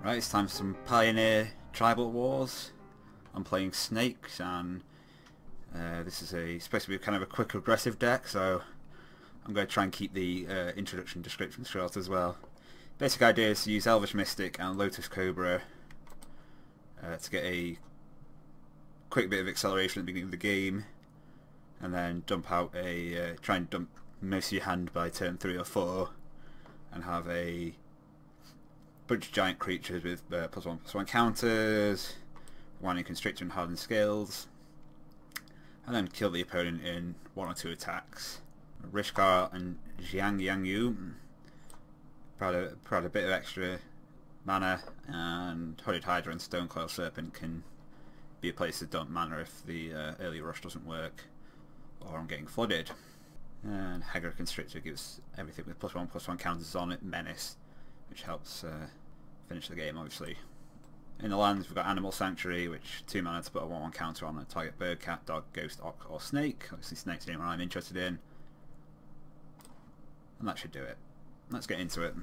Right, it's time for some Pioneer Tribal Wars. I'm playing Snakes, and this is supposed to be kind of a quick aggressive deck, so I'm going to try and keep the introduction description short as well. Basic idea is to use Elvish Mystic and Lotus Cobra to get a quick bit of acceleration at the beginning of the game, and then dump out try and dump most of your hand by turn 3 or 4, and have a bunch of giant creatures with +1/+1 counters, Winding Constrictor and Hardened Scales, and then kill the opponent in 1 or 2 attacks. Rishkar and Jiang Yangyu provide a bit of extra mana, and Hooded Hydra and Stonecoil Serpent can be a place to dump mana if the early rush doesn't work or I'm getting flooded. And Hagra Constrictor gives everything with +1/+1 counters on it Menace, which helps finish the game, obviously. In the lands we've got Animal Sanctuary, which 2 mana to put a 1/1 counter on a target bird, cat, dog, ghost, ox or snake. Obviously snake's the only one I'm interested in. And that should do it. Let's get into it.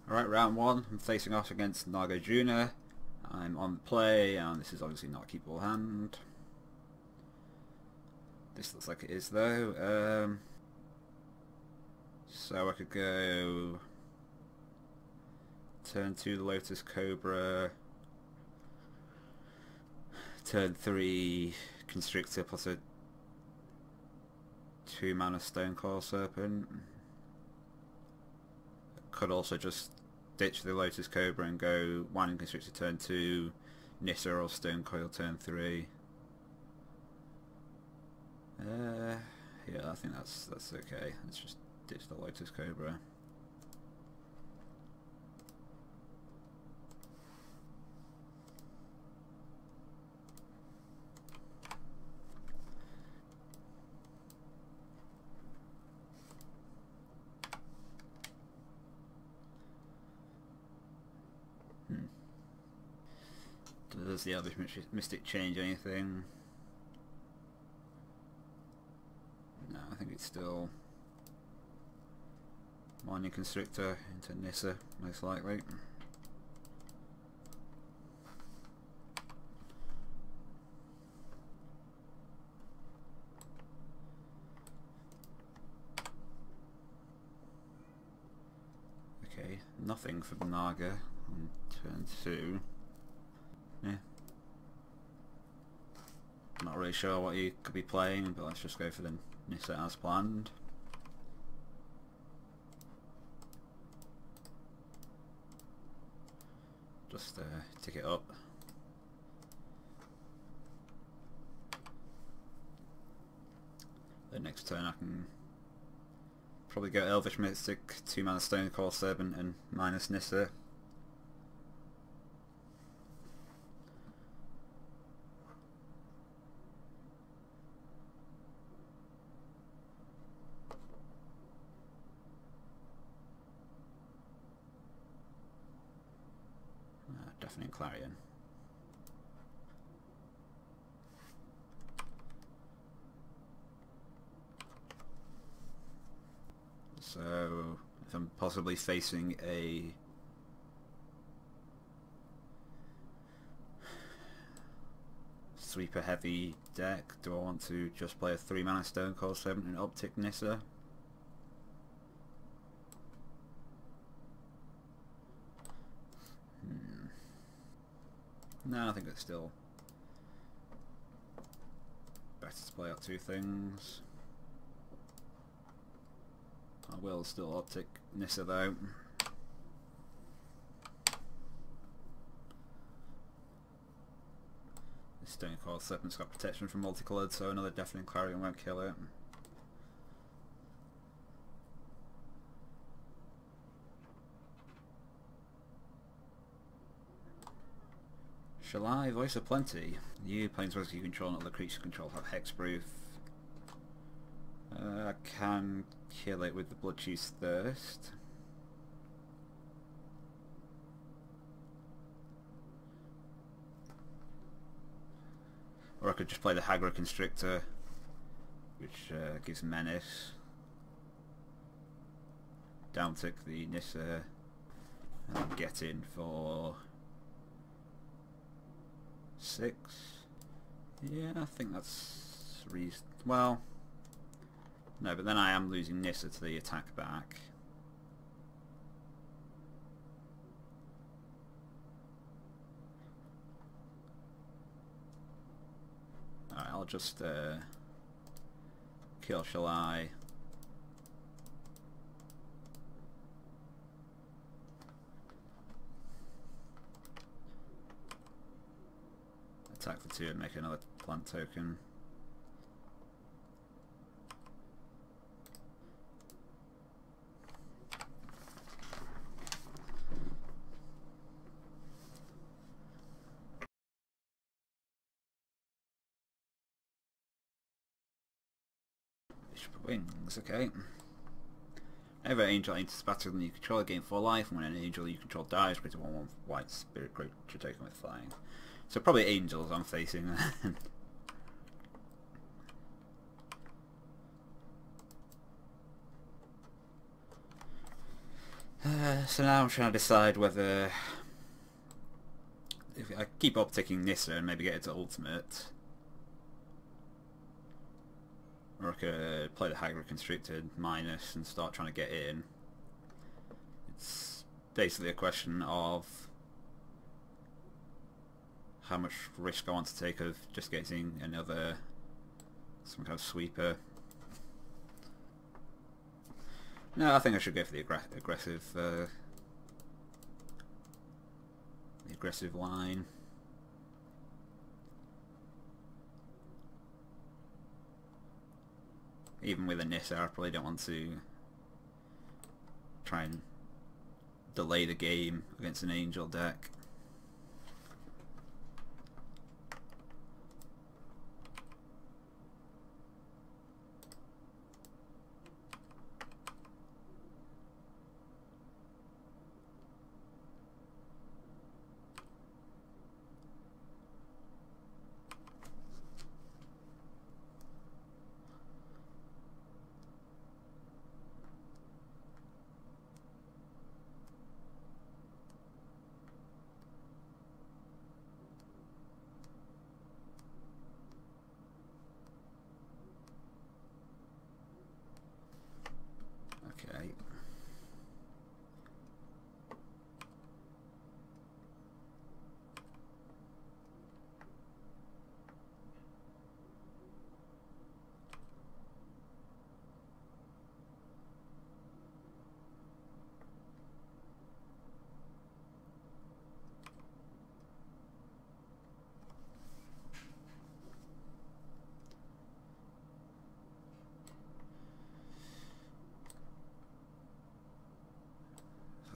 Alright, round 1, I'm facing off against Nagarjuna. I'm on play, and this is obviously not a keepable hand. This looks like it is though. So I could go turn 2 the Lotus Cobra, turn 3 Constrictor plus a 2 mana Stonecoil Serpent. Could also just ditch the Lotus Cobra and go Winding Constrictor turn 2, Nissa or Stonecoil turn 3. Yeah, I think that's okay. Let's just ditch the Lotus Cobra. Does the Elvish Mystic change anything? No, I think it's still Winding Constrictor into Nissa, most likely. Okay, nothing for the Naga on turn 2. Yeah. Not really sure what you could be playing, but let's just go for the Nissa as planned. Just tick it up. The next turn I can probably go Elvish Mystic, 2 mana Stonecoil Serpent and minus Nissa. Deafening Clarion. So, if I'm possibly facing a sweeper heavy deck, do I want to just play a 3 mana Stonecoil Serpent and uptick Nissa? No, I think it's still better to play out 2 things. I will still uptick Nissa though. This Stonecoil Serpent's got protection from multicoloured, so another Deafening Clarion won't kill it. Shall I? Voice of Plenty. You, planeswalkers you control, and other creatures you control have hexproof. I can kill it with the Bloodchief's Thirst. Or I could just play the Hagra Constrictor, which gives Menace. Downtick the Nissa. And then get in for 6. Yeah, I think that's reasonable. Well, no, but then I am losing Nissa to the attack back. Alright, I'll just kill, shall I? Attack for 2 and make another plant token. Bishop wings, okay. Whenever an angel enters battle and you control, gain 4 life, and when an angel you control dies, create a 1/1 white spirit creature token with flying. So probably angels I'm facing. So now I'm trying to decide whether if I keep upticking Nissa and maybe get it to ultimate, or I could play the Hagrid Constricted minus and start trying to get in. It's basically a question of how much risk I want to take of just getting another some kind of sweeper. No, I think I should go for the aggressive line. Even with a Nissa, I probably don't want to try and delay the game against an angel deck. Okay.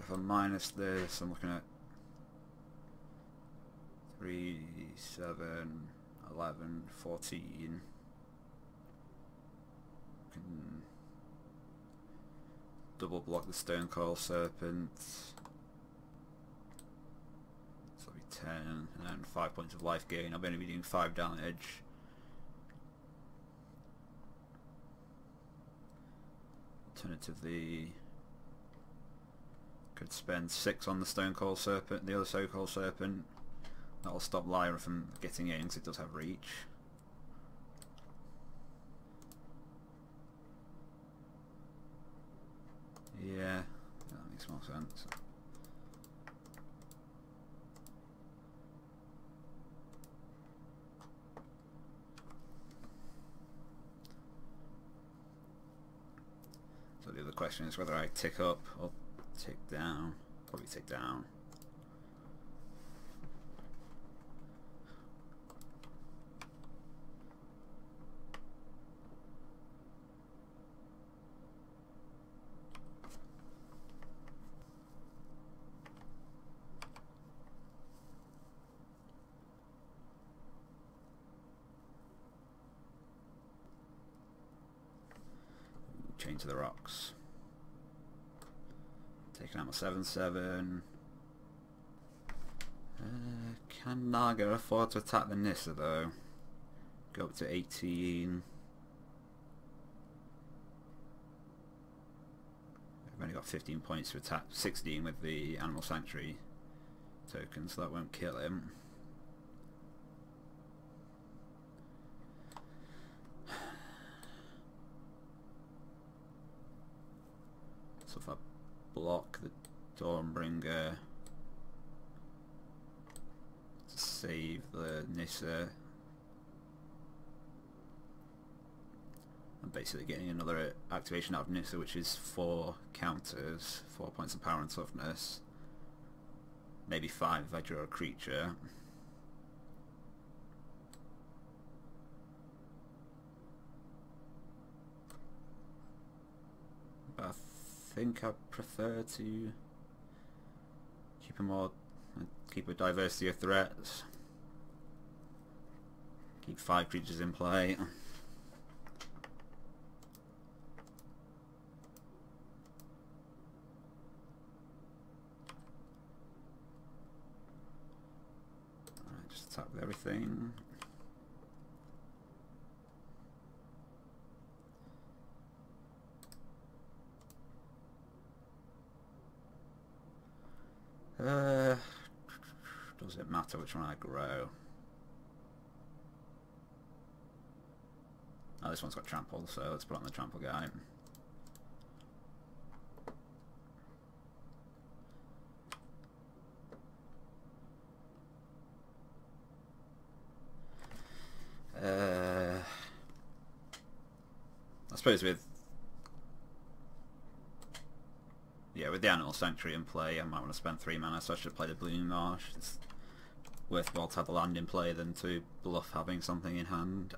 If I minus this, I'm looking at 3, 7, 11, 14. Can double block the Stone Coil Serpent. So that'll be 10, and then 5 points of life gain. I'll only be doing 5 damage. Alternatively, could spend 6 on the Stone Coil Serpent, the other Stone Coil Serpent. That'll stop Lyra from getting in because it does have reach. Yeah, that makes more sense. So the other question is whether I tick up or tick down. Probably tick down. Chain to the rocks. Taking out my 7/7. Can Naga afford to attack the Nissa though? Go up to 18. I've only got got 15 points to attack, 16 with the Animal Sanctuary token, so that won't kill him. So if I block the Dawnbringer to save the Nissa, I'm basically getting another activation out of Nissa, which is 4 counters, 4 points of power and toughness. Maybe 5 if I draw a creature. But I think I prefer to keep a diversity of threats. Keep 5 creatures in play. Attack with everything. Does it matter which one I grow? Oh, this one's got trample, so let's put on the trample guy. I suppose with the Animal Sanctuary in play, I might want to spend 3 mana, so I should play the Blooming Marsh. It's worthwhile to have the land in play than to bluff having something in hand.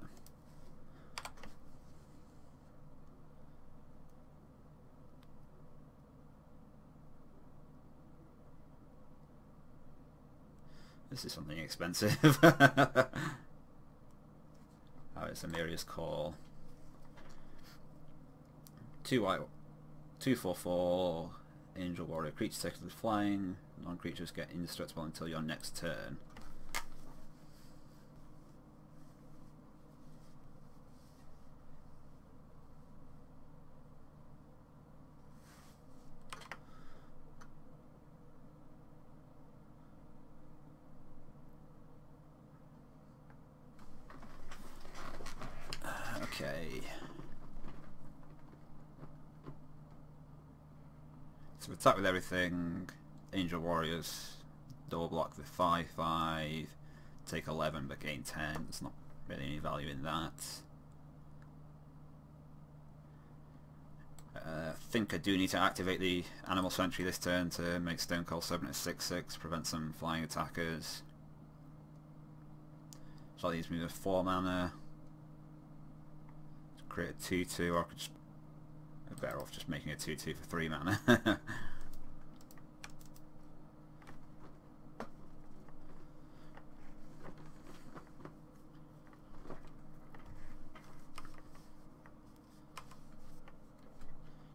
This is something expensive. Oh, it's a Miria's Call. 2 white, 2/4/4. Angel Warrior. Creatures take with flying. Non-creatures get indestructible until your next turn. Okay. So attack with everything. Angel Warriors double block the 5/5, take 11 but gain 10. There's not really any value in that. I think I do need to activate the Animal Sanctuary this turn to make Stonecold Serpent a 6/6, prevent some flying attackers. So that leaves me with 4 mana. Create a 2/2, or I could just... I'm better off just making a 2/2 for 3 mana.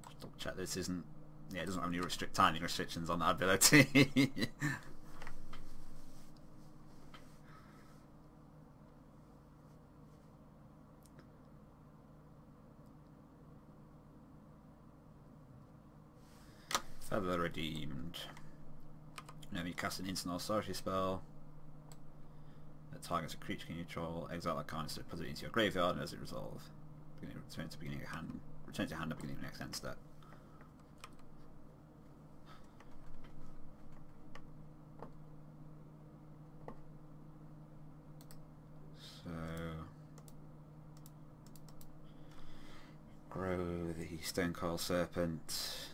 Just double check this isn't... Yeah, it doesn't have any timing restrictions on that ability. Feather Redeemed. Whenever you cast an instant or sorcery spell that targets a creature you control, exile that card and put it into your graveyard, and as it resolves, return to beginning of hand. Return to hand at the beginning of next end step. So grow the Stonecoil Serpent.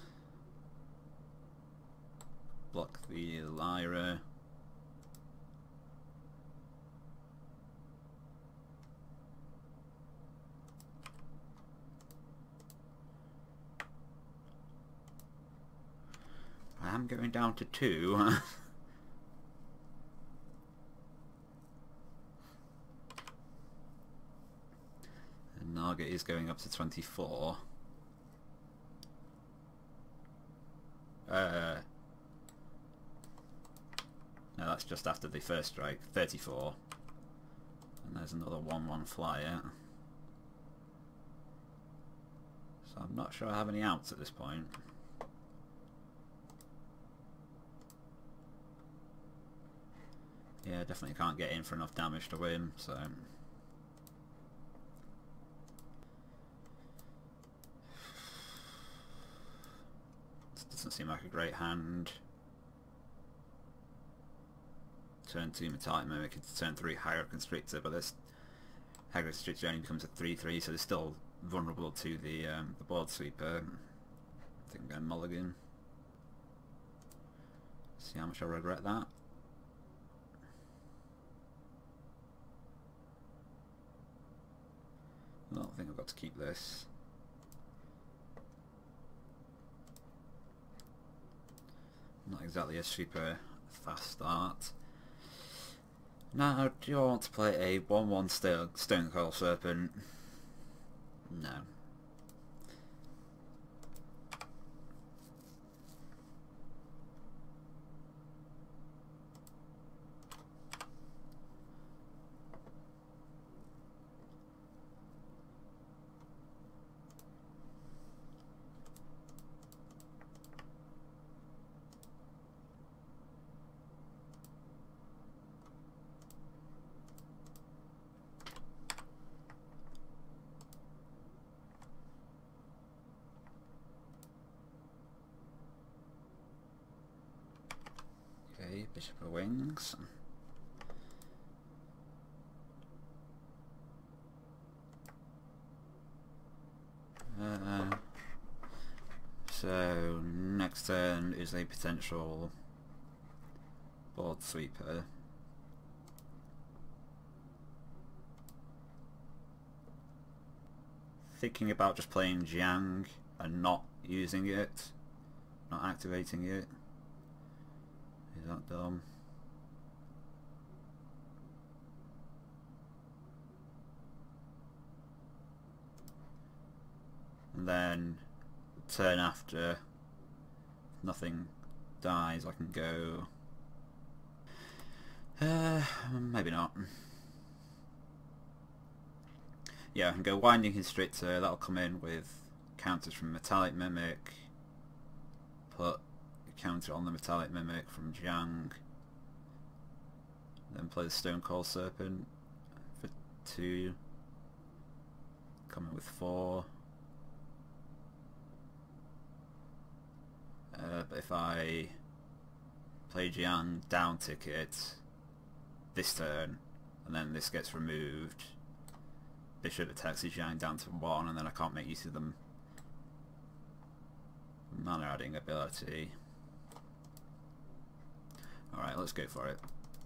Block the Lyra. I am going down to 2. And Naga is going up to 24. No, that's just after the first strike. 34. And there's another 1/1 flyer. So I'm not sure I have any outs at this point. Yeah, definitely can't get in for enough damage to win, so... This doesn't seem like a great hand. Turn 2 Metallic Mimic into turn 3 Hydro Constrictor, but this Hydro Constrictor only becomes a 3-3, so they're still vulnerable to the board sweeper. I think I'm going mulligan. See how much I regret that. Well, I think I've got to keep this. Not exactly a super fast start. Now, do I want to play a 1-1 Stone Coil Serpent? No. Okay, Bishop of Wings. So next turn is a potential board sweeper. Thinking about just playing Jiang and not using it, not activating it. Is that dumb? And then turn after, nothing dies, I can go... maybe not. Yeah, I can go Winding Constrictor, that'll come in with counters from Metallic Mimic, put a counter on the Metallic Mimic from Jiang, then play the Stone Coil Serpent for 2, come in with 4. But if I play Jiang down ticket this turn, and then this gets removed, Bishop attacks the Jiang down to 1, and then I can't make use of them mana adding ability. Alright, let's go for it.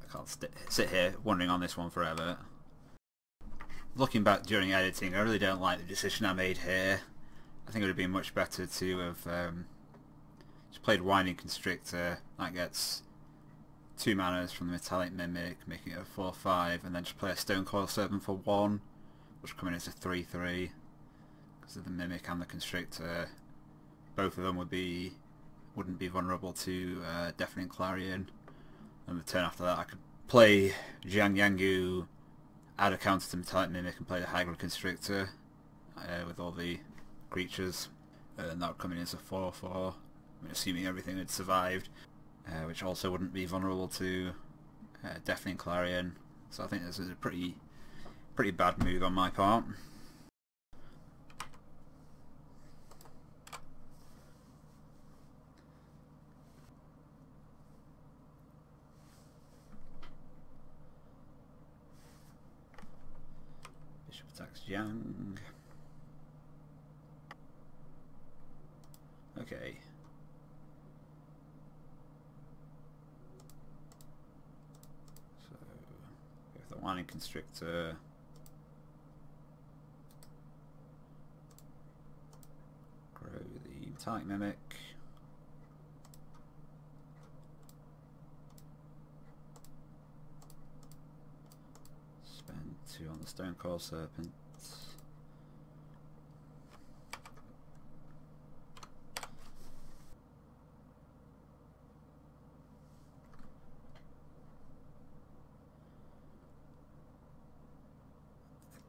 I can't sit here wondering on this one forever. Looking back during editing, I really don't like the decision I made here. I think it would have been much better to have just played Winding Constrictor. That gets 2 manas from the Metallic Mimic, making it a 4-5, and then just play a Stone Coil Serpent for 1, which come in as a 3-3. Because of the Mimic and the Constrictor, both of them wouldn't be vulnerable to Deafening Clarion. And the turn after that I could play Jiang Yangu, add a counter to Metallic Mimic and play the Hydro Constrictor with all the creatures. And that would come in as a 4-4. I mean, assuming everything had survived, which also wouldn't be vulnerable to Deafening Clarion. So I think this is a pretty bad move on my part. Bishop attacks Jiang. Okay. So, with the Winding Constrictor, grow the Metallic Mimic. Spend 2 on the Stone Coil Serpent.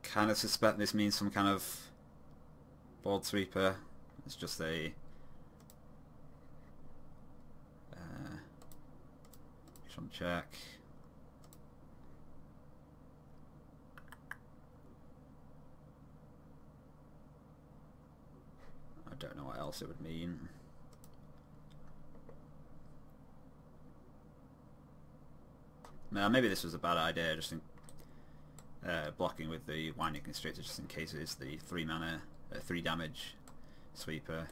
Kind of suspect this means some kind of board sweeper. It's just a check. else it would mean. Now, maybe this was a bad idea, just in, blocking with the Winding Constrictor, just in case it is the 3 mana, 3 damage sweeper.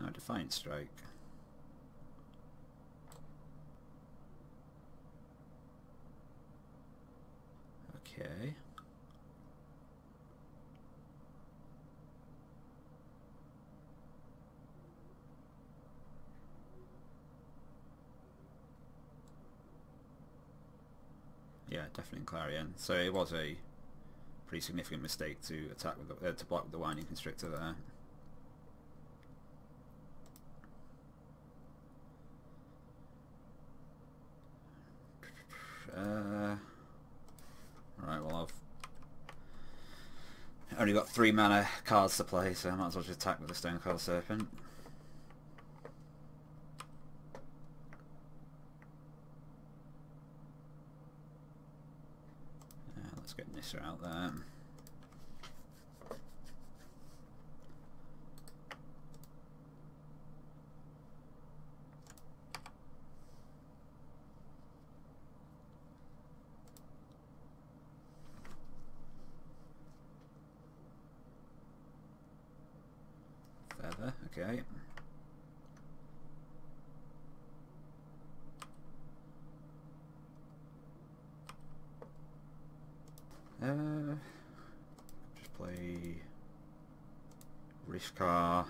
Oh, Defiant Strike. Okay. Yeah, definitely in Clarion. So it was a pretty significant mistake to attack with the, to block with the Winding Constrictor there. Right, well I've only got 3 mana cards to play, so I might as well just attack with the Stonecoil Serpent. Let's get Nissa out there. Feather, okay. Just play Rishkar.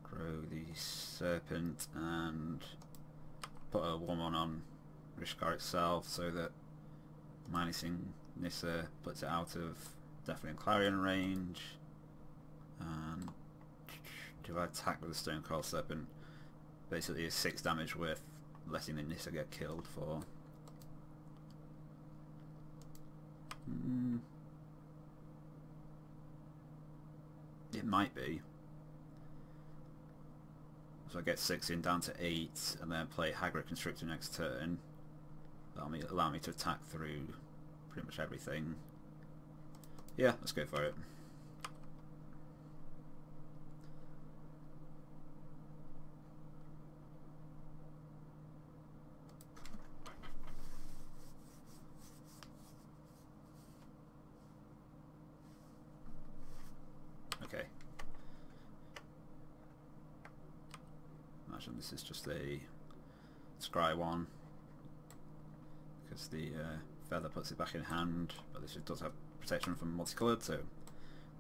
Grow the Serpent and put a 1/1 on Rishkar itself so that minusing Nissa puts it out of definitely in Clarion range. And do I attack with the Stonecoil Serpent? Basically is 6 damage worth letting the Nissa get killed for. It might be. So I get 6 in down to 8 and then play Haggard Constrictor next turn. Allow me to attack through pretty much everything. Yeah, let's go for it. Okay. Imagine this is just a scry one, because the feather puts it back in hand, but this does have protection from multicoloured, so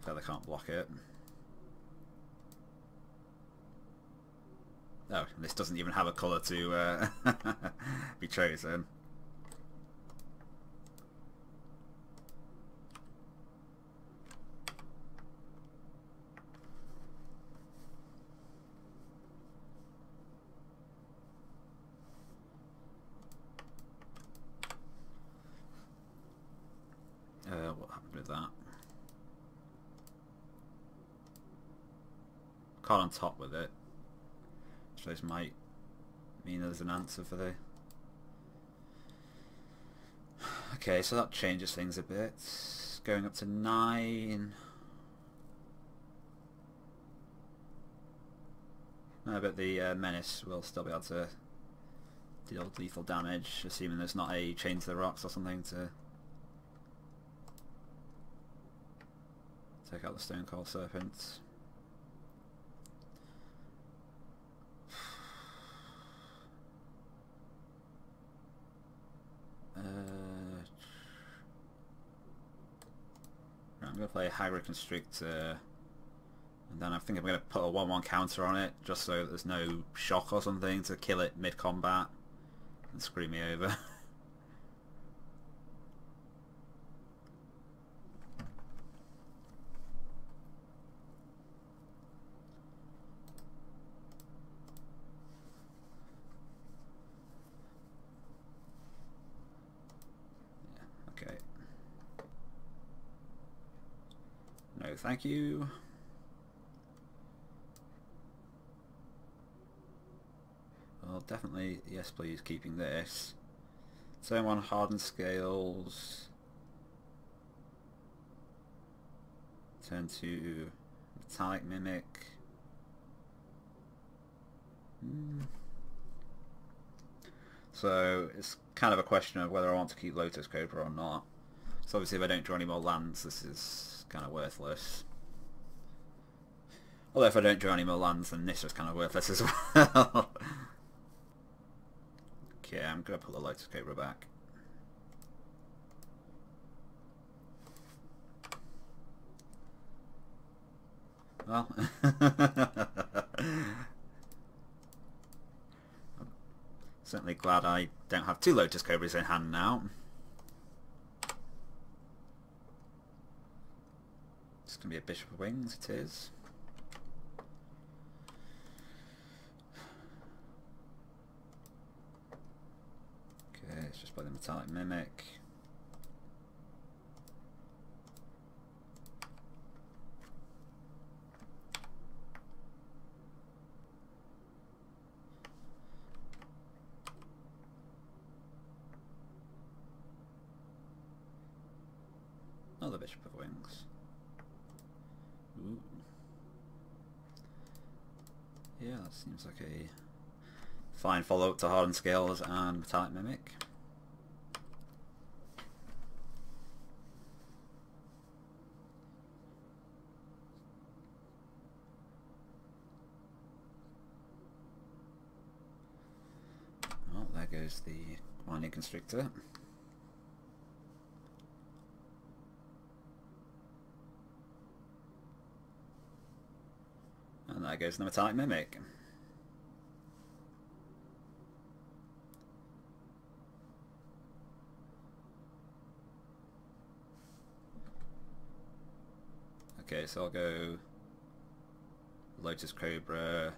feather can't block it. Oh, this doesn't even have a colour to be chosen. What happened with that? Card on top with it. So this might mean there's an answer for the... Okay, so that changes things a bit. Going up to 9. I bet the Menace will still be able to deal lethal damage, assuming there's not a Chain to the Rocks or something to take out the Stonecoil Serpent. I'm going to play Haggard Constrictor, and then I think I'm going to put a 1/1 counter on it, just so that there's no shock or something to kill it mid-combat and screw me over. Okay. No, thank you. definitely, yes please, keeping this. Turn 1 hardened scales. Turn 2 metallic mimic. So it's kind of a question of whether I want to keep Lotus Cobra or not. So obviously if I don't draw any more lands, this is kind of worthless. Although if I don't draw any more lands, then this is kind of worthless as well. Okay, I'm going to put the Lotus Cobra back. Well, I'm certainly glad I don't have 2 Lotus Cobras in hand now. It's going to be a Bishop of Wings, it is. Okay, let's just play the Metallic Mimic. Another Bishop of Wings. Ooh. Yeah, that seems like a fine follow-up to Hardened Scales and Metallic Mimic. Well, there goes the Winding Constrictor. And there goes the Metallic Mimic. Okay, so I'll go Lotus Cobra,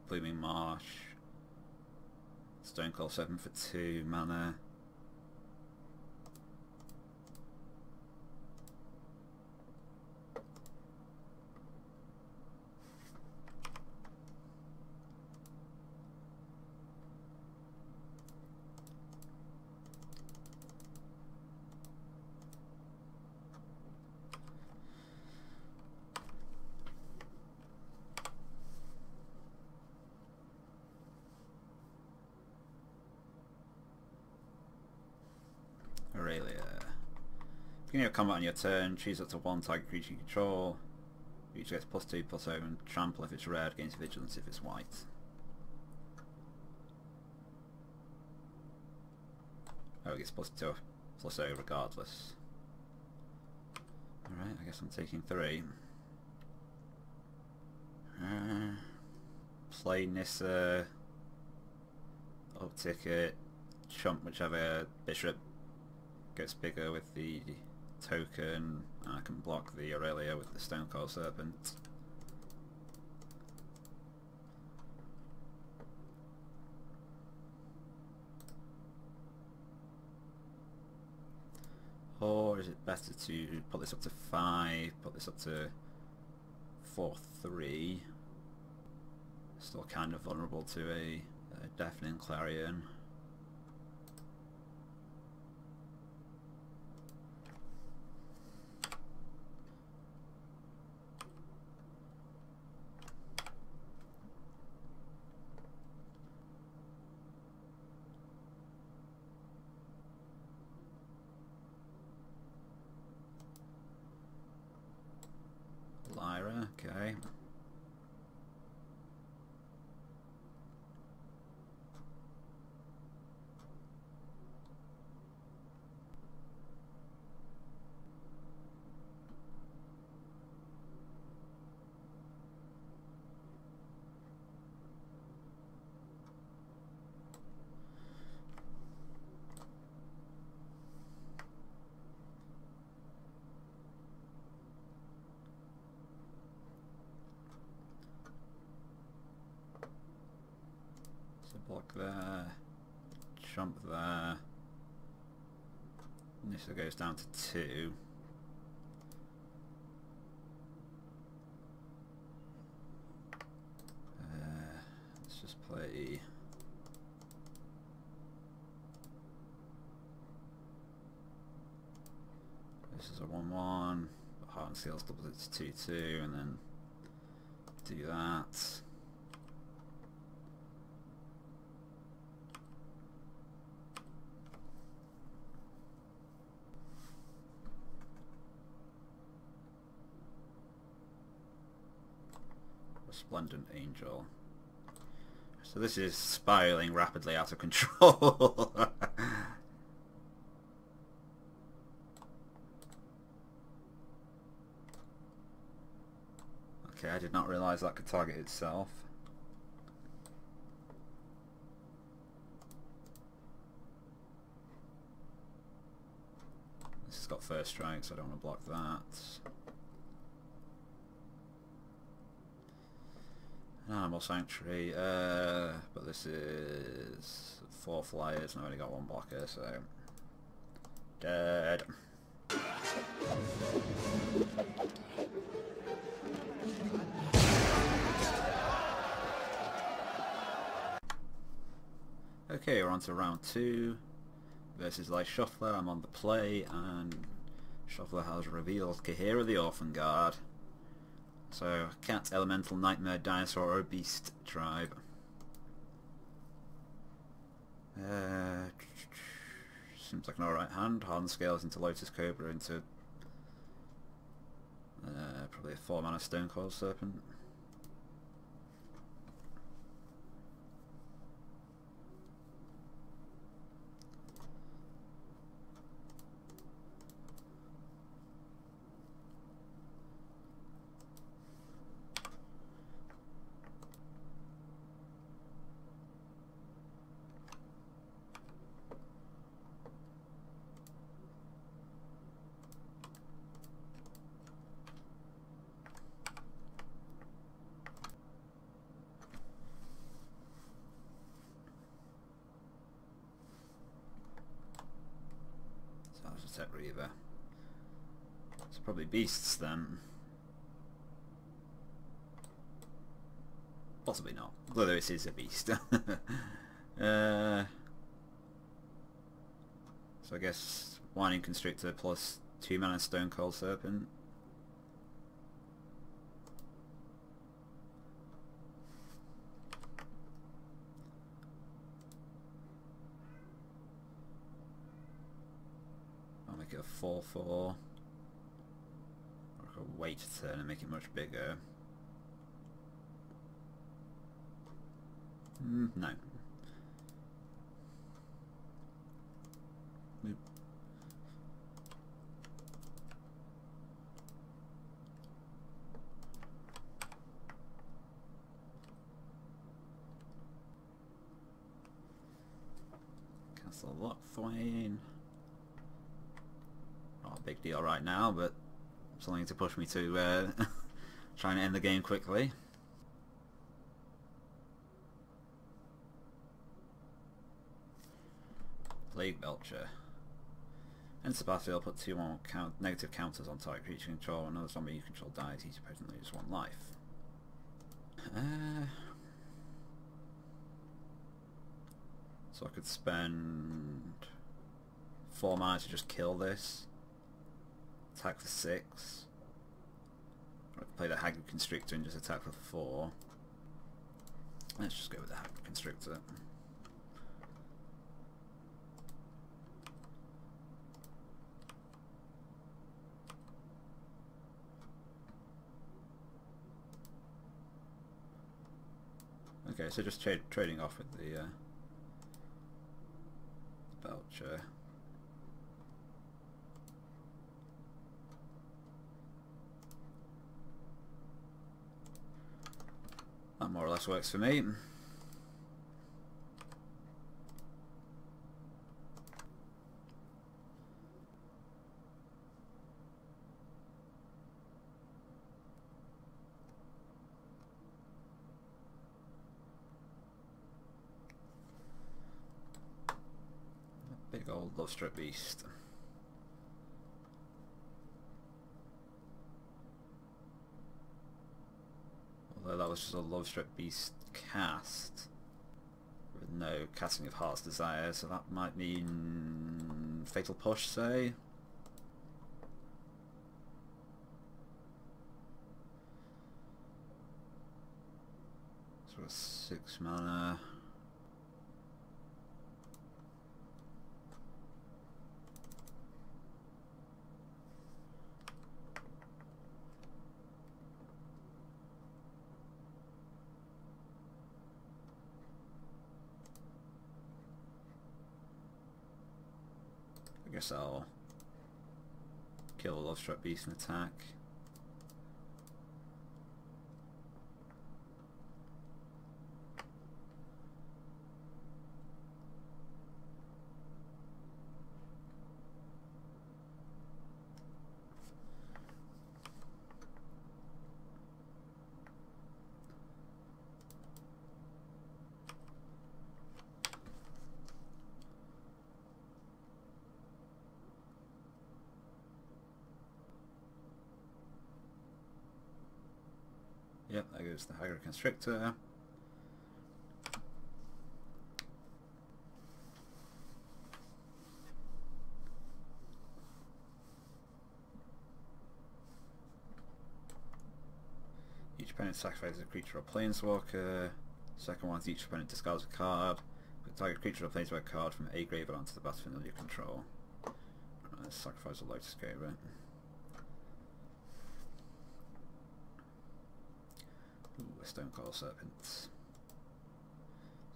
Blooming Marsh, Stonecoil 7 for 2 mana. Aurelia. Beginning of combat on your turn, choose up to 1 target creature you control. Each gets +2/+0 and trample if it's red, against vigilance if it's white. Oh, it gets +2/+0 regardless. Alright, I guess I'm taking 3. Play Nissa. Up ticket. Chump whichever bishop gets bigger with the token. I can block the Aurelia with the Stonecoil Serpent. Or is it better to put this up to 5, put this up to 4/3? Still kind of vulnerable to a Deafening Clarion. Lyra, okay. Block there, jump there. Nissa goes down to 2. Let's just play This is a 1-1. Heart and Seals doubles it to 2-2, and then do that. Resplendent Angel. So this is spiraling rapidly out of control. Okay, I did not realise that could target itself. This has got first strike, so I don't want to block that. An Animal Sanctuary, but this is 4 flyers and I've only got 1 blocker, so dead. Okay, we're on to round 2 versus Light Shuffler. I'm on the play and Shuffler has revealed Kahira the Orphan Guard. So, cat, elemental, nightmare, dinosaur, or beast tribe. Seems like an alright hand. Hardened Scales into Lotus Cobra into probably a 4-mana Stone Cold Serpent. Tech Reaver. It's probably beasts then. Possibly not. Although this is a beast. So I guess Whining Constrictor plus 2 mana Stone Cold Serpent. Make it a 4-4, or I could wait a turn and make it much bigger. No. Castle Lockthwain. Not a big deal right now, but something to push me to try and end the game quickly. Plague Belcher. Enter the battlefield, put 2 more negative counters on target creature control. Another zombie you control dies, each opponent loses 1 life. So I could spend 4 mana to just kill this. Attack for 6. Or I could play the Haggard Constrictor and just attack for 4. Let's just go with the Haggard Constrictor. Okay, so just trading off with the Belcher. That more or less works for me. Big old love strip beast. Although that was just a love strip beast cast with no casting of Heart's Desire, so that might mean Fatal Push, say. got 6 mana. I guess I'll kill a Lovestruck Beast and attack. Yep, there goes the Hydro Constrictor. Each opponent sacrifices a creature or planeswalker. Second one is each opponent discards a card. Put target creature or planeswalker card from a graveyard onto the battlefield under your control. Let's sacrifice a Lotus Gaber. Ooh, a Stonecoil Serpent.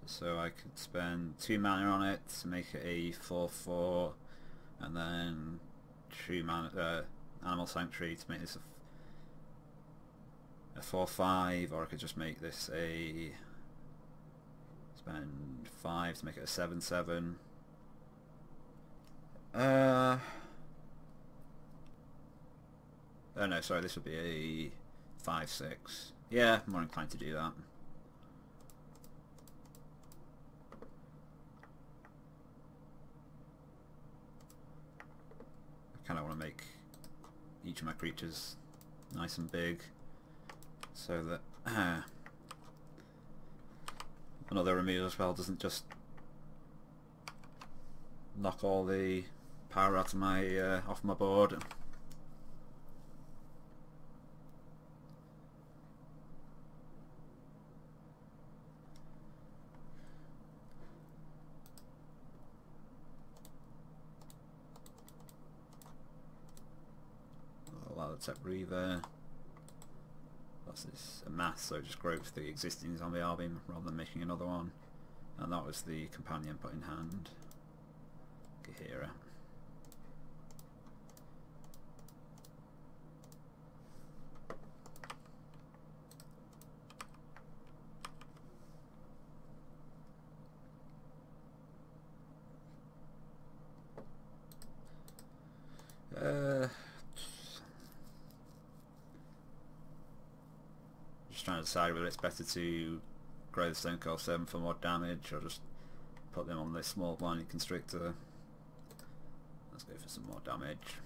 So I could spend 2 mana on it to make it a 4/4, and then 2 mana Animal Sanctuary to make this a 4/5, or I could just make this a spend 5 to make it a 7/7. Oh no, sorry, this would be a 5/6. Yeah, I'm more inclined to do that. I kind of want to make each of my creatures nice and big, so that another removal spell doesn't just knock all the power out of my off my board. Tap Reaver. Plus it's a math, so it just groups the existing zombie army rather than making another one. And that was the companion put in hand. Gahira. Trying to decide whether it's better to grow the Stonecoil 7 for more damage or just put them on this small blinding constrictor. Let's go for some more damage.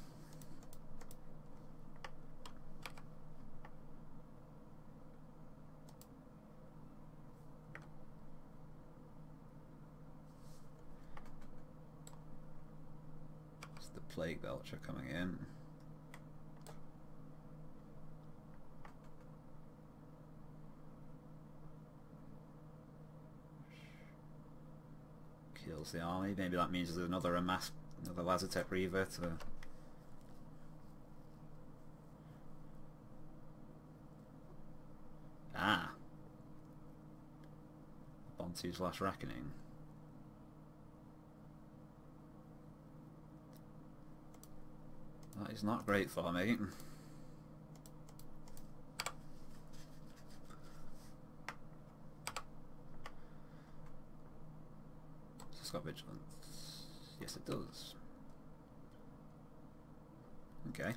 It's the Plague Belcher coming in. Kills the army. Maybe that means there's another Lazotep Reaver to Bontu's Last Reckoning. That is not great for me. Got vigilance. Yes, it does. Okay.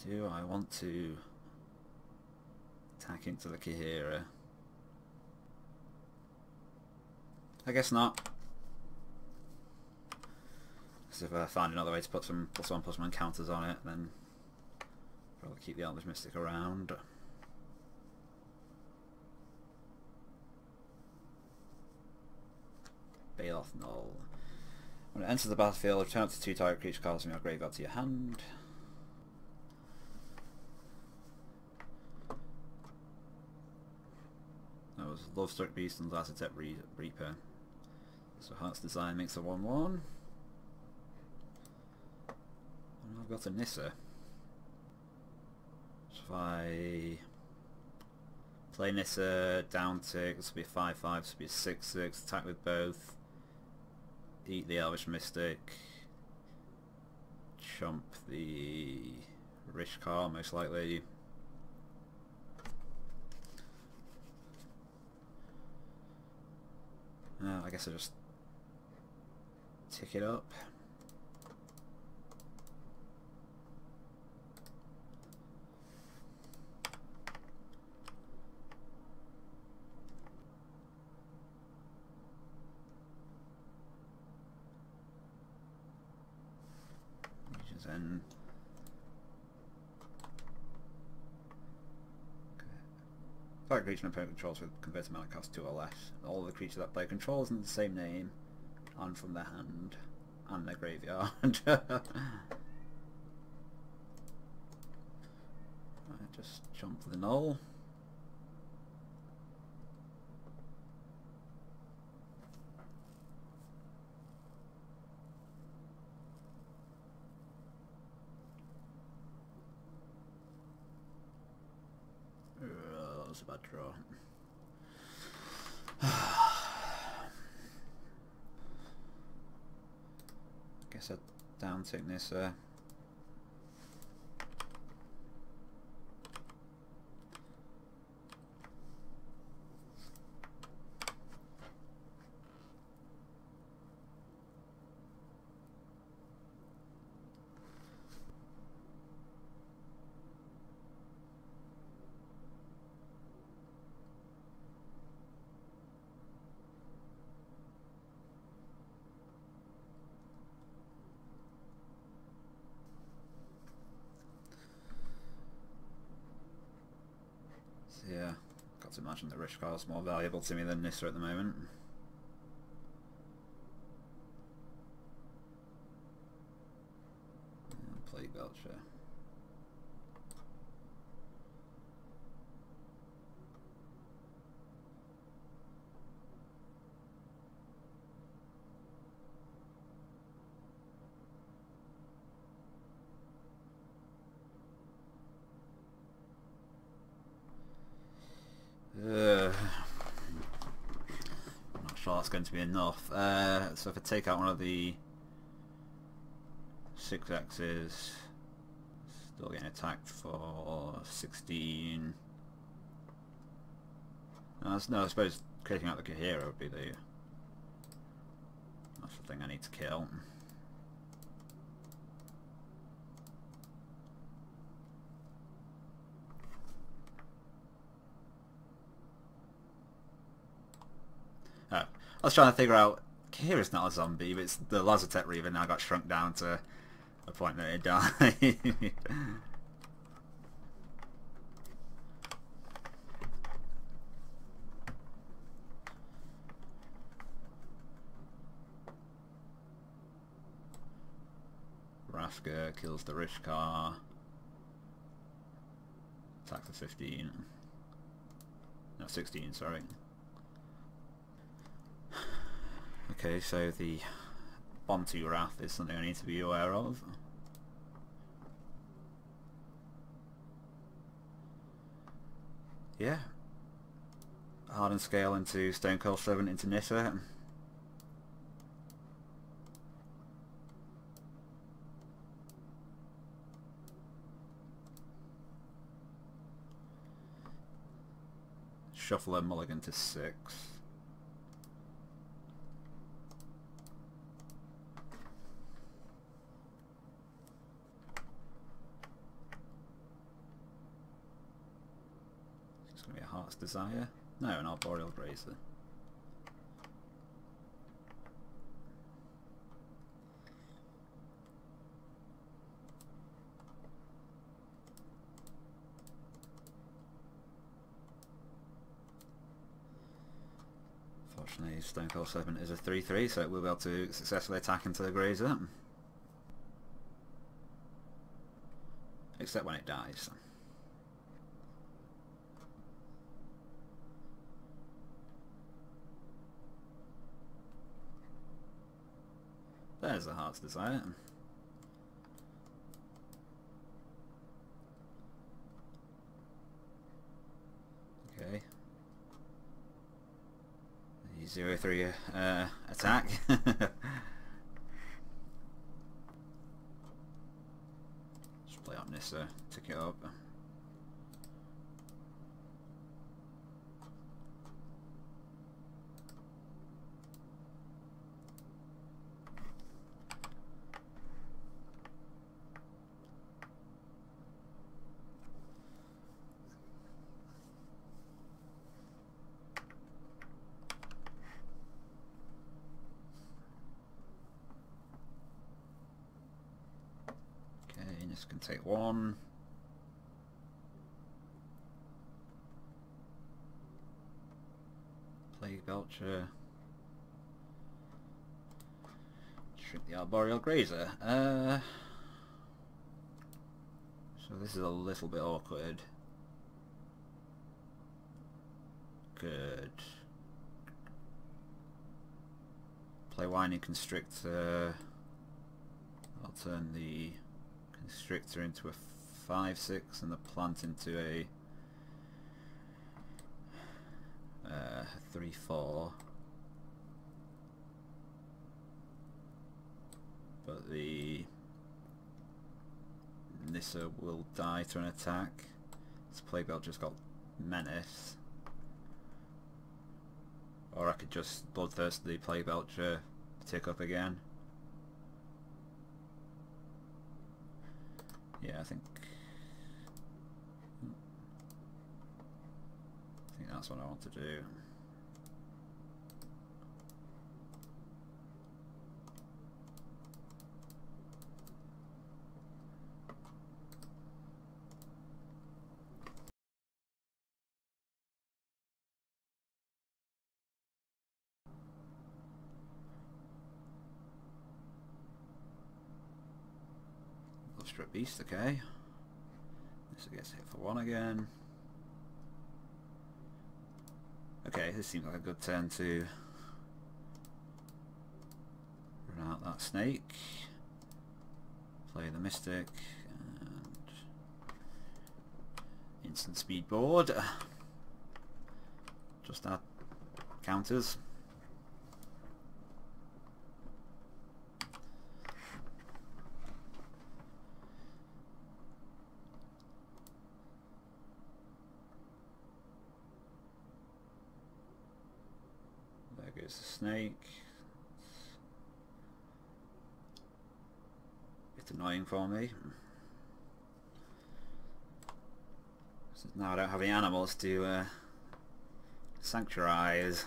Do I want to attack into the Gahira? I guess not. If I find another way to put some +1/+1 counters on it, then probably keep the Elvish Mystic around. Stealth Null. When it enters the battlefield, return up to 2 target creature cards from your graveyard to your hand. That was Lovestruck Beast and Lazatep Reaper. So Heart's Design makes a 1/1. And I've got a Nissa. So if I play Nissa, down tick, this will be a 5/5, this will be a 6/6, attack with both, eat the Elvish Mystic, chump the Rishkar most likely. I guess I just tick it up. Then target creature an opponent controls with converted mana cost 2 or less. All of the creatures that play controls in the same name and from their hand and their graveyard. I just jump the null. That was a bad draw. Guess I'd down tick this. Yeah, got to imagine that Rishkar is more valuable to me than Nissa at the moment. Plague Belcher. I'm not sure that's going to be enough. So if I take out one of the 6X's, still getting attacked for 16. No, I suppose taking out the Kahira would be that's the thing I need to kill. I was trying to figure out, Kahira's not a zombie, but it's the Lazatep Reaver now got shrunk down to a point that it died. Rafka kills the Rishkar. Attack for 15. No, 16, sorry. Okay, so the Bontu Wrath is something I need to be aware of. Yeah. Harden Scale into Stone Cold Servant into Nissa. Shuffle a mulligan to 6. It's going to be a Heart's Desire. No, an Arboreal Grazer. Unfortunately, Stonecold Serpent is a 3-3, so it will be able to successfully attack into the Grazer. Except when it dies. There's the Heart's Desire. Okay. The 0-3 attack. Just play up Nissa, tick it up. This can take one. Plague Belcher. Shrink the Arboreal Grazer. So this is a little bit awkward. Good. Play Whining Constrictor. I'll turn the Constrictor into a 5-6 and the plant into a 3-4. But the Nissa will die to an attack. This Plague Belcher's got Menace. Or I could just Bloodthirst the Plague Belcher, tick up again. Yeah, I think that's what I want to do. Strip Beast, okay. This gets hit for 1 again. Okay, this seems like a good turn to run out that snake. Play the Mystic and instant speed board. Just add counters. There goes the snake. Bit annoying for me. So now I don't have any animals to sanctuarize.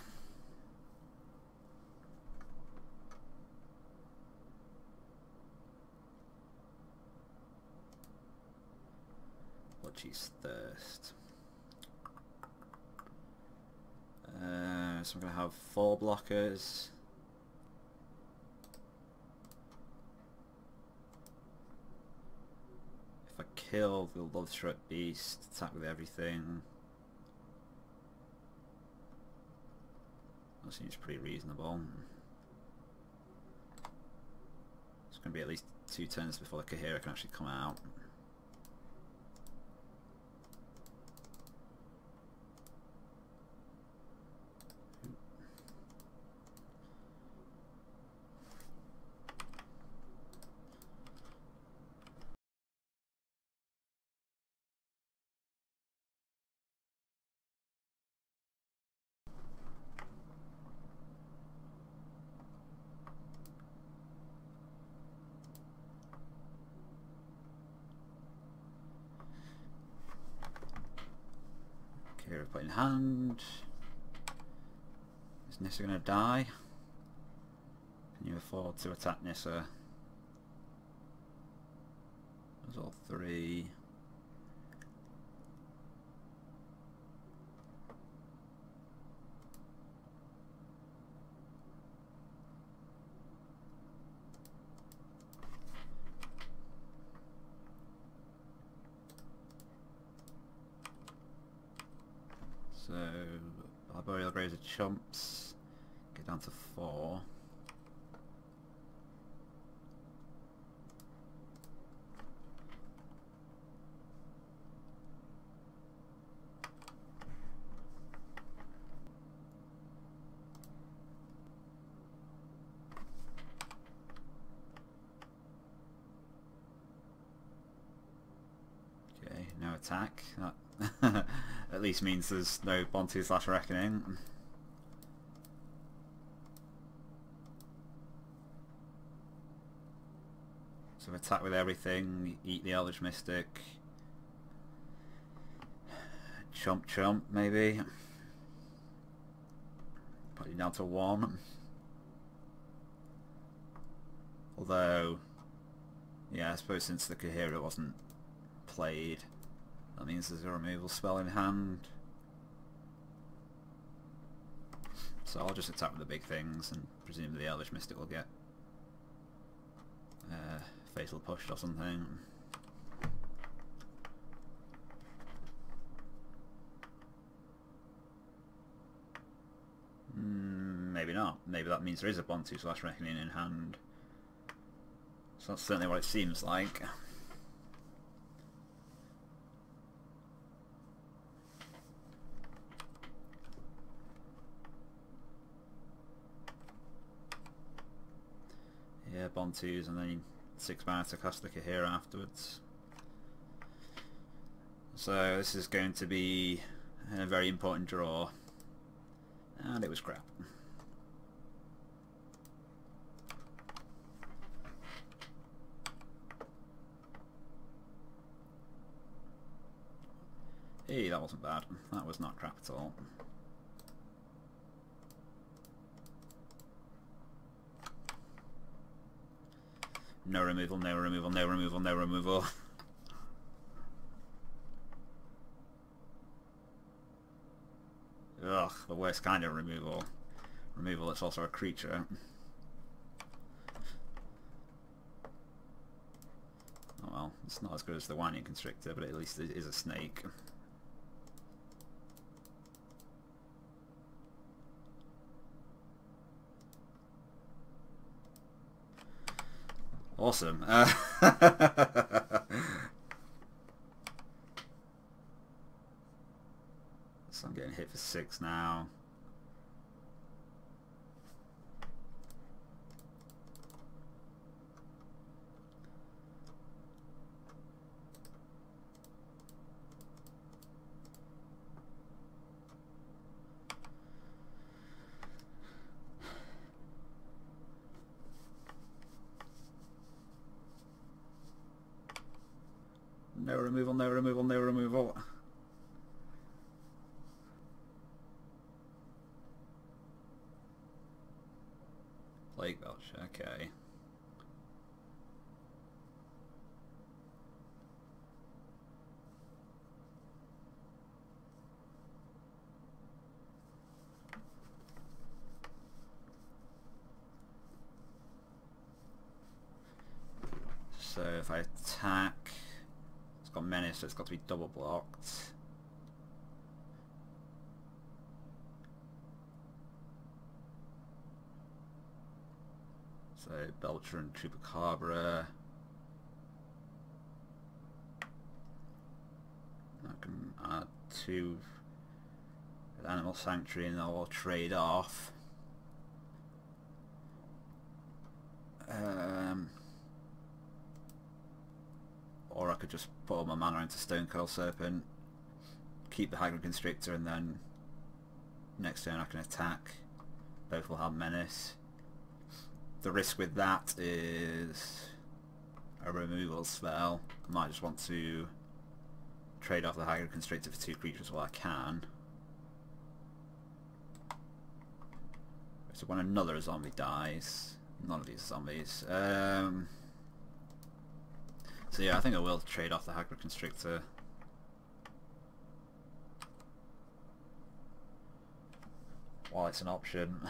Bloodcheese Thirst. So I'm going to have 4 blockers. If I kill the Lovestruck Beast, attack with everything. That seems pretty reasonable. It's going to be at least 2 turns before the Kahira can actually come out. Kahira put in hand. Is Nissa going to die? Can you afford to attack Nissa? There's all 3. So Arboreal Grazer chumps, get down to 4. Okay, no attack. That at least means there's no Bontu/Reckoning. So attack with everything, eat the Eldritch Mystic. Chump maybe. Put you down to 1. Although, yeah, I suppose since the Kahira wasn't played, that means there's a removal spell in hand. So I'll just attack with the big things and presumably the Eldritch Mystic will get fatal pushed or something. Maybe not. Maybe that means there is a Bontu/Reckoning in hand. So that's certainly what it seems like. Yeah, Bontus and then 6 mana to cast the Kahira afterwards. So this is going to be a very important draw. And it was crap. Hey, that wasn't bad. That was not crap at all. No removal, no removal, no removal, no removal. Ugh, the worst kind of removal. Removal that's also a creature. Oh well, it's not as good as the Whining Constrictor, but at least it is a snake. Awesome. So I'm getting hit for 6 now. No removal, no removal, no removal. Plague Belcher, okay. So if I attack, it's got menace, so it's got to be double blocked. So Belcher and Chupacabra. I can add 2 Animal Sanctuary and I'll trade off. Or I could just put all my mana into Stonecurl Serpent, keep the Hagrid Constrictor, and then next turn I can attack. Both will have menace. The risk with that is a removal spell. I might just want to trade off the Hagrid Constrictor for 2 creatures while I can. So when another zombie dies, none of these are zombies. So yeah, I think I will trade off the Hagrid Constrictor. While it's an option.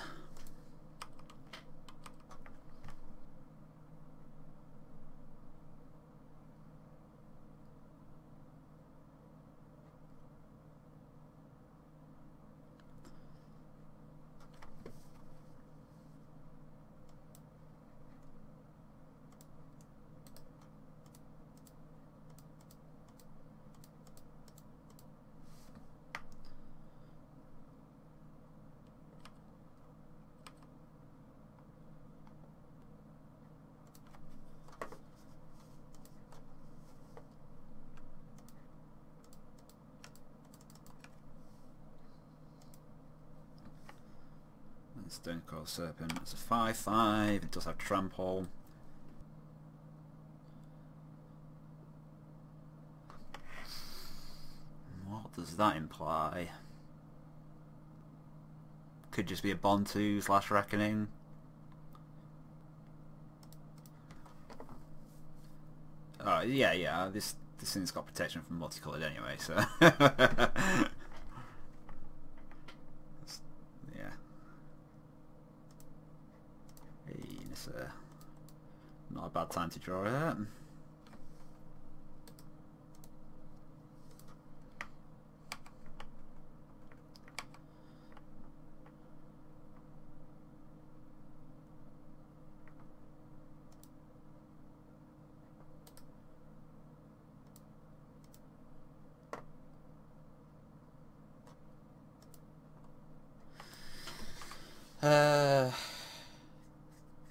Stonecoil Serpent. It's a 5/5. It does have trample. What does that imply? Could just be a Bontu / Reckoning. Oh yeah. This thing's got protection from multicolored anyway, so yeah. Hey, it's not a bad time to draw it.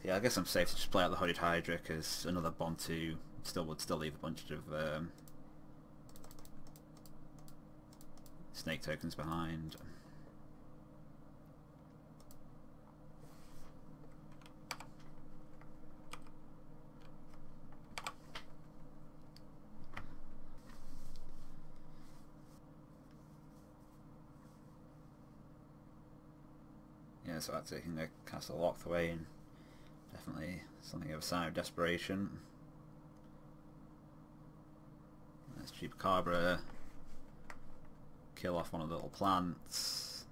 Yeah, I guess I'm safe to just play out the Hooded Hydra because another Bontu would still leave a bunch of snake tokens behind. Yeah, so I'm taking the Castle Locked away, and definitely something of a sign of desperation. Let's Chupacabra, kill off one of the little plants.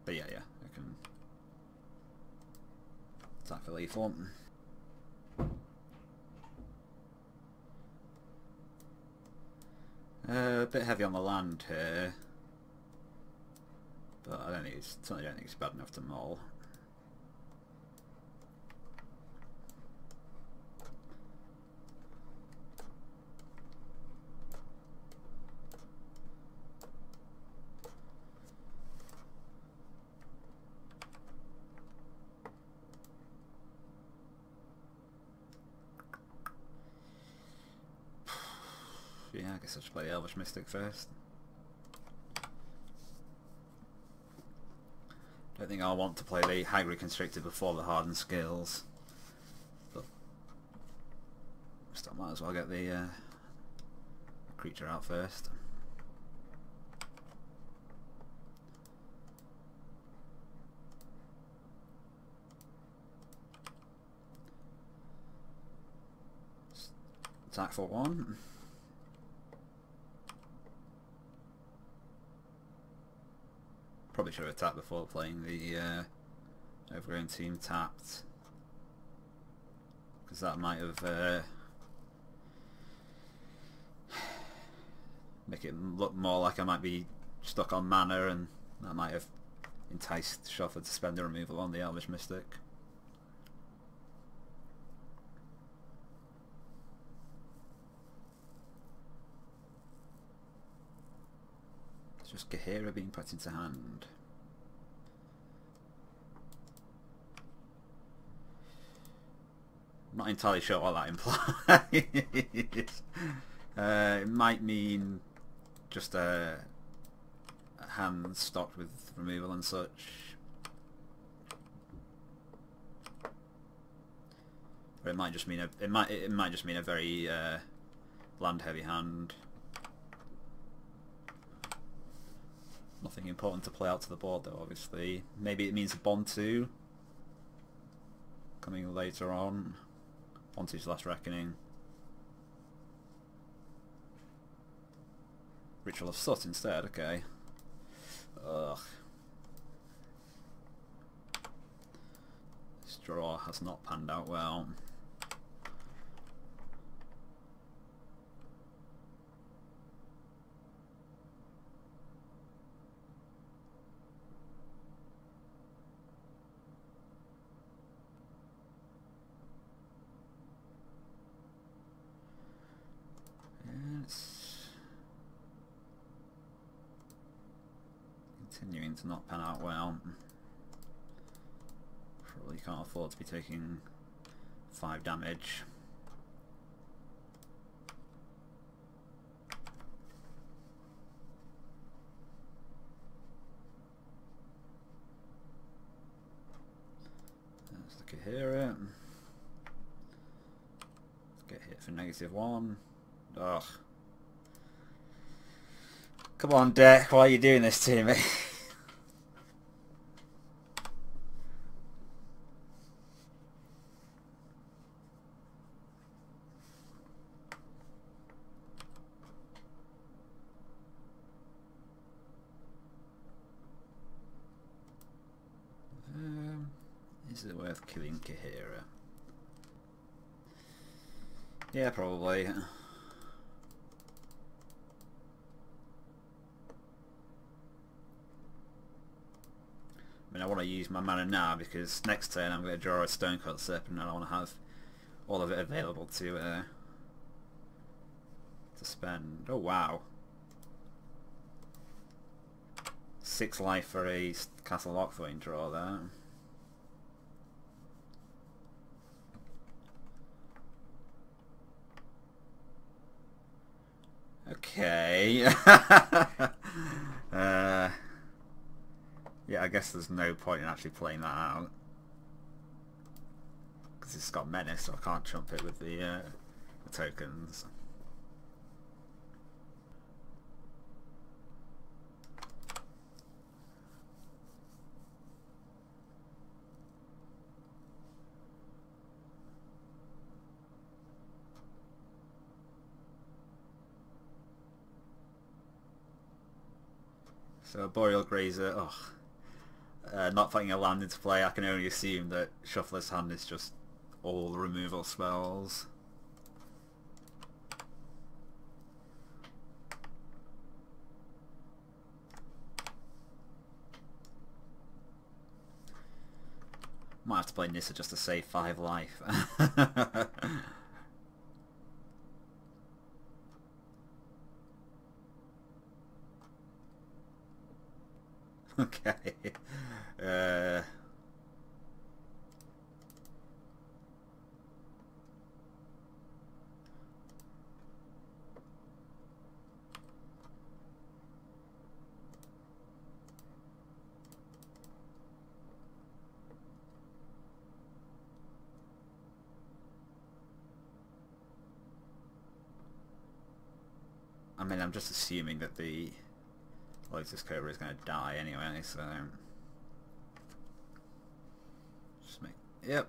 But yeah, I can attack for lethal. A bit heavy on the land here, but I certainly don't think it's bad enough to maul. Yeah, I guess I should play the Elvish Mystic first. Don't think I'll want to play the Hybrid Constrictor before the Hardened Skills, but still might as well get the creature out first. Attack for 1. Probably should have attacked before playing the Overgrown Team tapped, because that might have make it look more like I might be stuck on mana, and that might have enticed Shoffer to spend the removal on the Elvish Mystic. It's just Gahira being put into hand. I'm not entirely sure what that implies. It might mean just a hand stocked with removal and such. Or it might just mean it might just mean a very land heavy hand. Nothing important to play out to the board though, obviously. Maybe it means a Bontu coming later on. Bontu's Last Reckoning. Ritual of Soot instead, okay. Ugh. This draw has not panned out well. Continuing to not pan out well. Probably can't afford to be taking 5 damage. Kahira. Get hit for -1. Ugh. Come on, deck. Why are you doing this to me? Is it worth killing Kahira? Yeah, probably. I mean, I want to use my mana now because next turn I'm going to draw a Stonecut Serpent and I want to have all of it available to spend. Oh wow. 6 life for a Castle Lockthwain draw there. Okay. Yeah, I guess there's no point in actually playing that out. Because it's got Menace, so I can't chump it with the tokens. So Boreal Grazer, not putting a land into play, I can only assume that Shuffler's Hand is just all removal spells. Might have to play Nissa just to save 5 life. Okay. I mean, I'm just assuming that the Lotus Cobra is going to die anyway, so just make... Yep.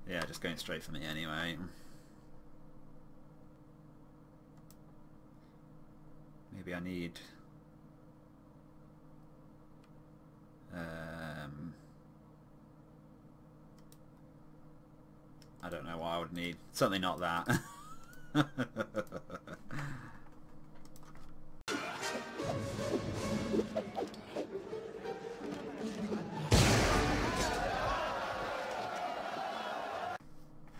Yeah, just going straight for me anyway. Maybe I need... I don't know what I would need. Certainly not that.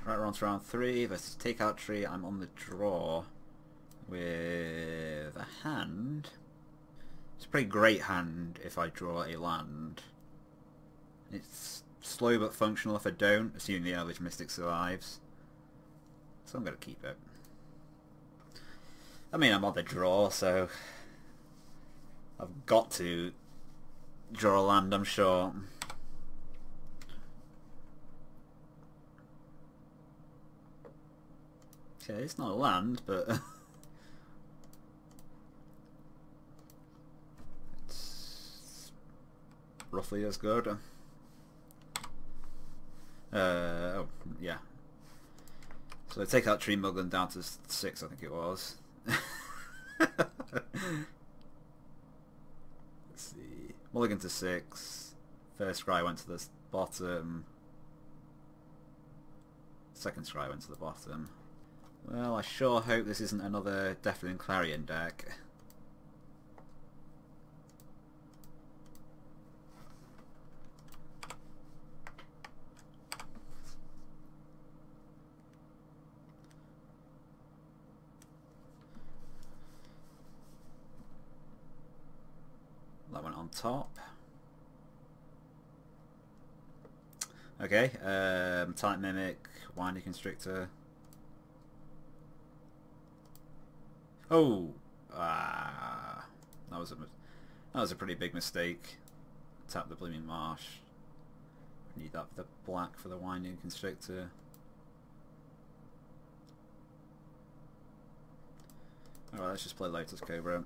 Right, we're on to round 3 versus Takeout Tree. I'm on the draw with a hand. It's a pretty great hand if I draw a land. It's slow but functional if I don't, assuming the Elvish Mystic survives. So I'm going to keep it. I mean, I'm on the draw, so I've got to draw a land, I'm sure. Okay, it's not a land, but it's roughly as good. Oh, yeah. So I take out Tree Muglin down to 6, I think it was. Let's see. Mulligan to 6. First scry went to the bottom. Second scry went to the bottom. Well, I sure hope this isn't another Deafening Clarion deck. That went on top. Okay, Type Mimic, Winding Constrictor. Oh! That was a pretty big mistake. Tap the Blooming Marsh. Need that for the black for the Winding Constrictor. Alright, let's just play Lotus Cobra.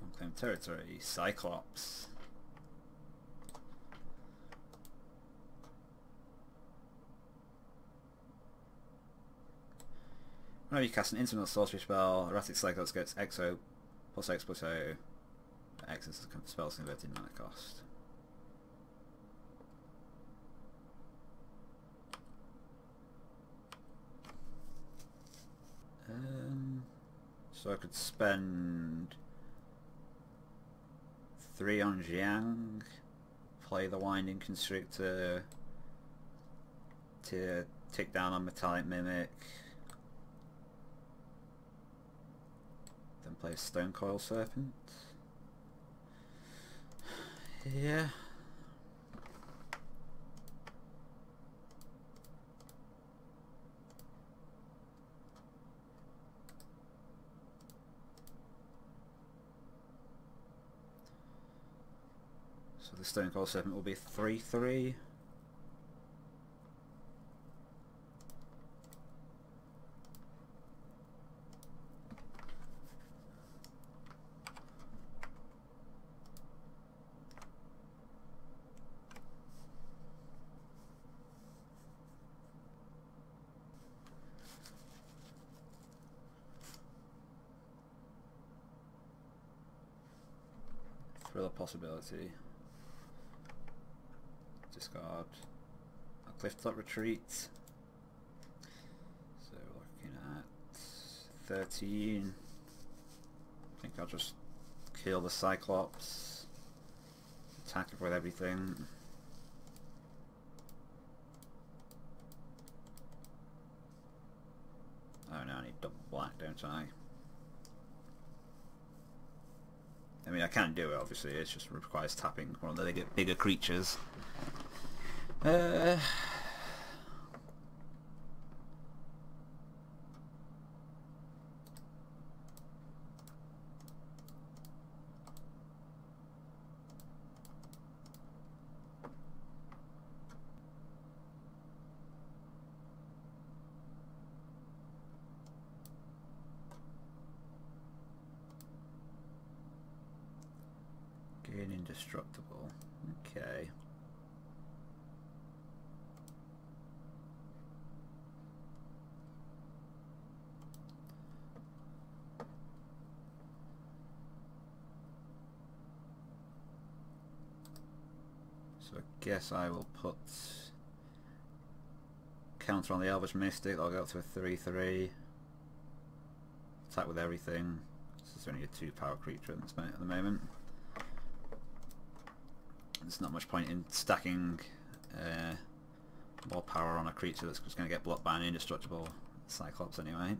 I'm claim territory. Cyclops. Whenever you cast an instant sorcery spell, Erratic Cyclops gets XO plus X plus O. X is the spell's converted mana cost. So I could spend 3 on Jiang, play the Winding Constrictor to tick down on Metallic Mimic, then play a Stone Coil Serpent. Yeah. So the Stone Coil Serpent will be 3/3. Thrill Possibility. Discard a Clifftop Retreat. So we're looking at 13. I think I'll just kill the Cyclops. Attack it with everything. Oh no, I need double black, don't I? I mean, I can do it, obviously, it just requires tapping one of the bigger creatures. Gain indestructible. Okay. So I guess I will put counter on the Elvish Mystic. I'll go up to a 3/3. Attack with everything. This is only a 2-power creature at the moment. There's not much point in stacking more power on a creature that's just going to get blocked by an indestructible Cyclops anyway.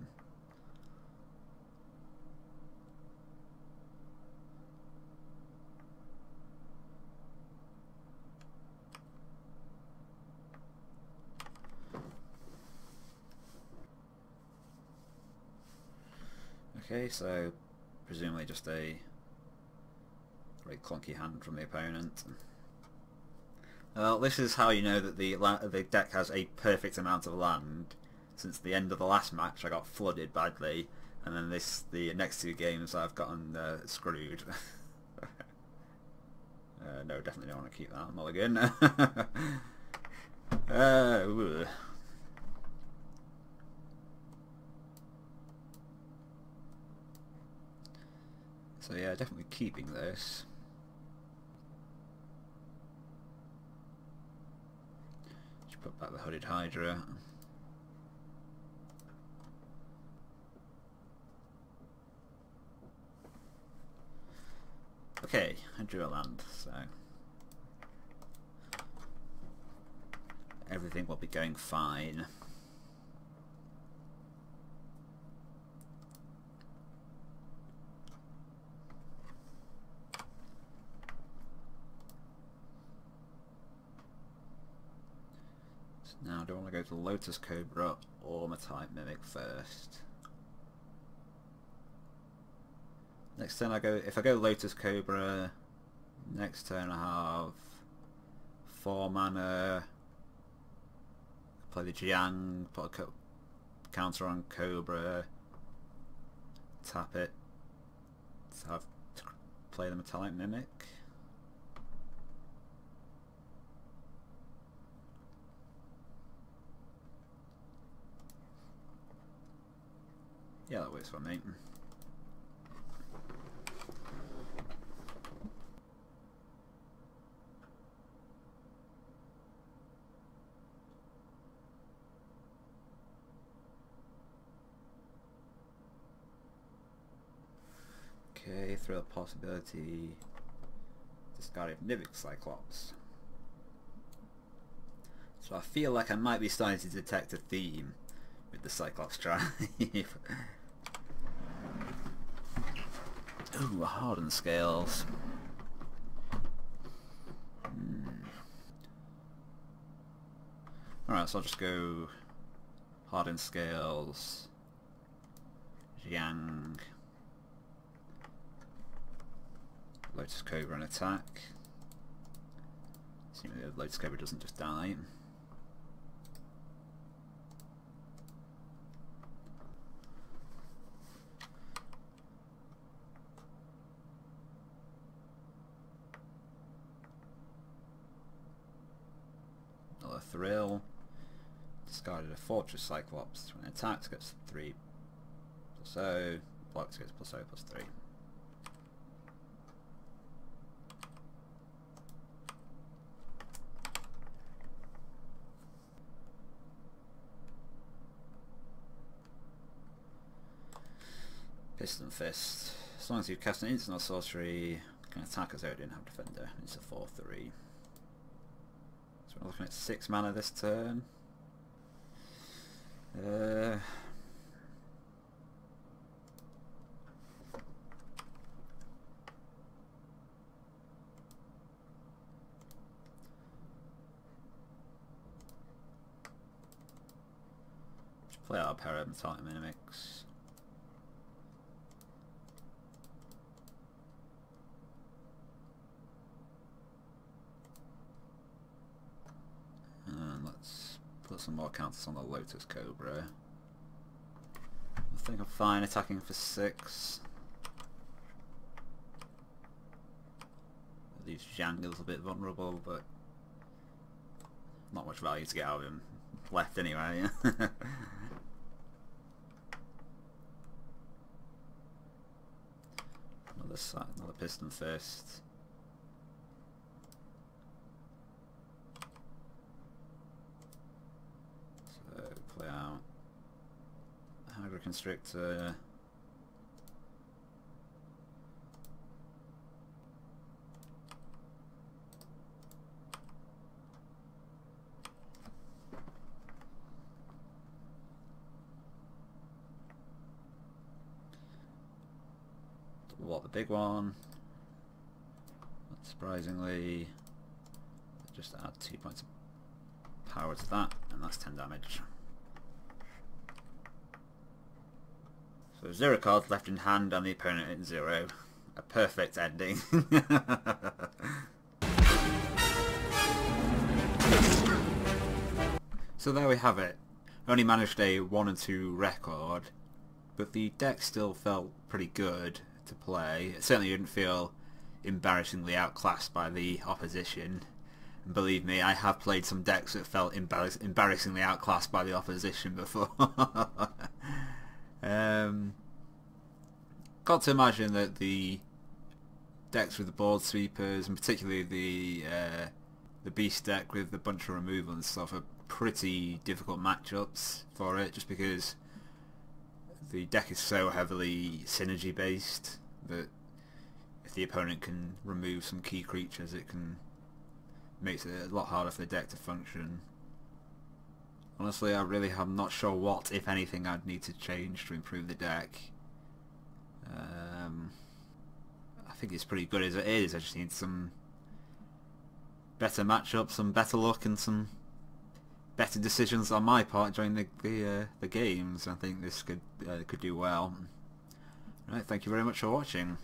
Okay, so presumably just a very clunky hand from the opponent. Well, this is how you know that the deck has a perfect amount of land. Since the end of the last match I got flooded badly, and then the next 2 games I've gotten screwed. No, definitely don't want to keep that mulligan. So yeah, definitely keeping this. Just put back the Hooded Hydra. Okay, I drew a land, so everything will be going fine. Now, do I want to go to Lotus Cobra or my Type Mimic first? Next turn if I go Lotus Cobra, next turn I have 4 mana, play the Jiang, put a counter on Cobra, tap it, so have to play the Metallic Mimic. Yeah, that works for me. Okay, throw a possibility. Discarded Nivik Cyclops. So I feel like I might be starting to detect a theme with the Cyclops drive. Ooh, hardened scales. Alright, so I'll just go hardened scales, Jiang, Lotus Cobra and attack. Assuming the Lotus Cobra doesn't just die. Another Thrill. Discarded a Fortress Cyclops. When it attacks, gets 3 plus 0. Blocks gets plus 0 plus 3. Piston Fist. As long as you cast an instant or sorcery, you can attack as though it didn't have Defender. It's a 4/3. So we're looking at 6 mana this turn. Just play out a pair of Metallic Mimics. And let's put some more counters on the Lotus Cobra. I think I'm fine attacking for 6. Leaves Jiang a little bit vulnerable, but not much value to get out of him left anyway. Another Piston Fist. So play out Hydra Constrictor. What, the big one? Not surprisingly, just add 2 points of power to that, and that's 10 damage. So 0 cards left in hand and the opponent at 0. A perfect ending. So there we have it. Only managed a 1 and 2 record, but the deck still felt pretty good to play. It certainly didn't feel embarrassingly outclassed by the opposition. And believe me, I have played some decks that felt embarrassingly outclassed by the opposition before. Got to imagine that the decks with the board sweepers, and particularly the beast deck with a bunch of removal and stuff, are pretty difficult matchups for it, just because the deck is so heavily synergy based that if the opponent can remove some key creatures, makes it a lot harder for the deck to function. Honestly, I really am not sure what, if anything, I'd need to change to improve the deck. I think it's pretty good as it is. I just need some better matchups, some better luck, and some better decisions on my part during the games. I think this could do well. Right, thank you very much for watching.